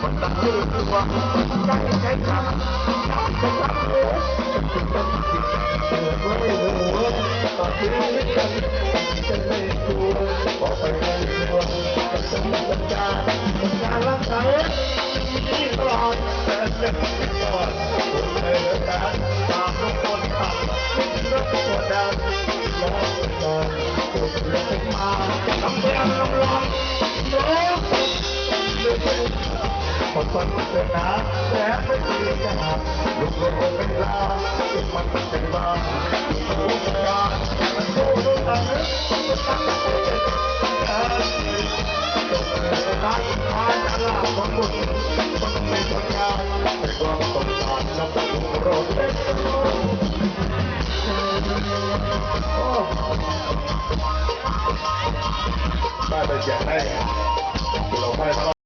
มันตั้งชื่อว่าใจใจคำใจคำเลยจะต้องจิตเกิดไว้เลยตอนที่กันจะไม่กลัวออกไปไม่กลัวจะต้องสัญญารักษาที่ตลอดแต่จะไม่ตลอดคนเลยกันตามทุกคนทำรักตัวดำร้องต่อตัวเล็กมาทำเพื่อลำลองคนคนเป็นน้ำแต่ไม่ดีจะหาลูกโลกเป็นลามันเป็นบ้าลูกยามันโตด้วยกันมันตั้งใจจบเลยรักทานอาลาของบุญมันไม่สนใจแต่ความสงสารเราต้องรอเป็นได้ไปแจกได้เราไป